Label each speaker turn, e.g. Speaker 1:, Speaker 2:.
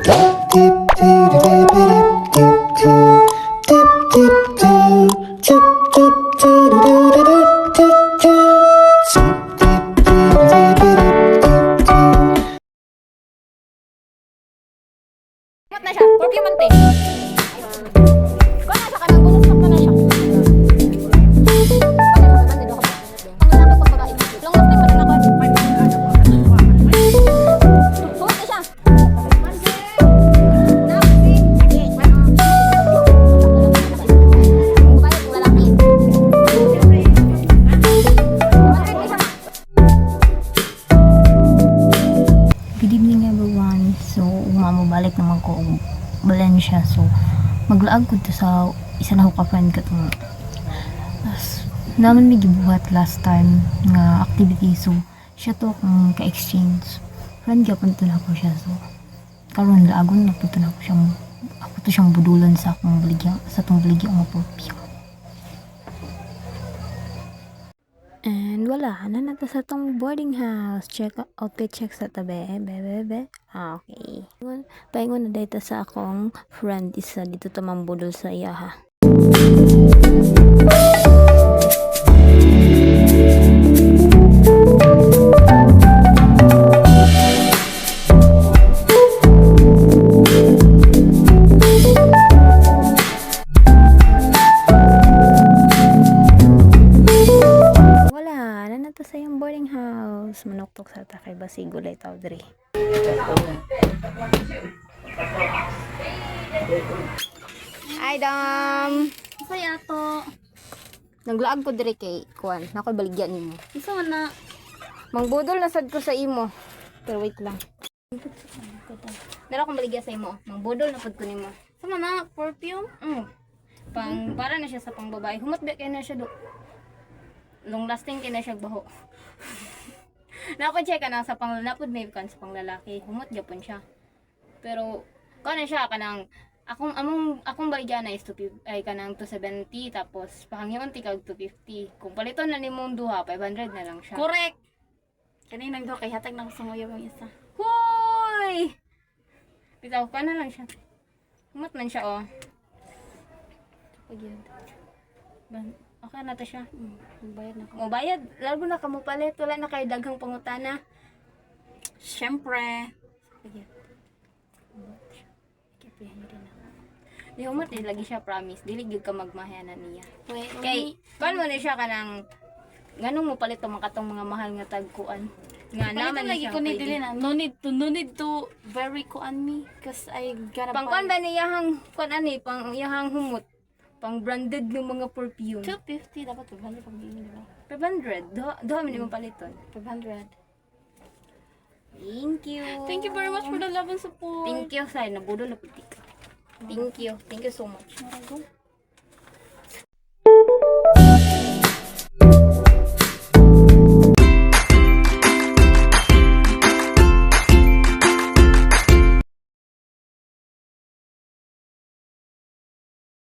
Speaker 1: Na siya, perfume man te. Kung nasa ka nang bumusak na siya. Ang lalaki pang babae. Long last time, matin ako. Suot na siya. Ang babae, ang lalaki.
Speaker 2: Good evening everyone. So, umamabalik naman ko og Valencia. So, maglaag ko to sa isa na ko ka-friend ko itong naman may gibuhat last time nga activity. So, siya to akong ka-exchange. Friend gapon to na ako siya. So, karon laagon na po to na ako siyang budulan sa akong baligya, sa itong baligya ang perfume. And wala na nato sa tong boarding house. Check outfit check sa tabi. Bebe. Okay. Paingon na data sa akong friend isa dito to mambudol sa iya ha. Sa yung boarding house manuktok sa takay basigo lay tawdri.
Speaker 1: Ay dam.
Speaker 3: Saya to.
Speaker 1: Naglaag ko dire kay kuan. Nakoy baligyan nimo.
Speaker 3: Isa man na.
Speaker 1: Mangbudol na sad ko sa imo. Pero wait lang. Dala akong baligya sa imo. Mangbudol na pud ko nimo.
Speaker 3: Isa man na perfume.
Speaker 1: Pang para na siya sa pangbabae. Humot ba kay na siya do. Long lasting kay na siya baho. Nako check na sa napud may kan sa panglalaki. Humot gyapon siya. Pero kana siya kanang akong baligya na is ay kanang 270 tapos pahangyon ti kag 250. Kung paliton na nimong duha 500 na lang siya.
Speaker 3: Correct. Kanina nang kay hatag nang sungoy yung isa.
Speaker 1: Hoy! Bitaw ka na lang siya. Humot man siya oh.
Speaker 3: Pag yun.
Speaker 1: Okay na to siya.
Speaker 3: Bayad na ko.
Speaker 1: O bayad, lalo na kamo palit, wala na kay daghang pangutana.
Speaker 3: Syempre. Pag yun.
Speaker 1: Di humot lagi siya promise, dili gyud ka magmahayanan niya.
Speaker 3: Wait,
Speaker 1: Kay kan mo ni siya kanang nganong mo palit tong katong mga mahal nga tagkuan. Nga naman
Speaker 3: lagi
Speaker 1: siya
Speaker 3: ko ni dili na. No need to very kuan me cause I gotta
Speaker 1: pangkuan ba niyahang kuan ani pang iyahang humot. Pang branded ng mga perfume.
Speaker 3: 250 dapat 500 pag hindi ba?
Speaker 1: 500. Duha man mo paliton.
Speaker 3: 500.
Speaker 1: Thank you.
Speaker 3: Thank you very much for the love and support.
Speaker 1: Thank you say nabudol na pud ka. Thank you. Thank you so much.
Speaker 3: Marago.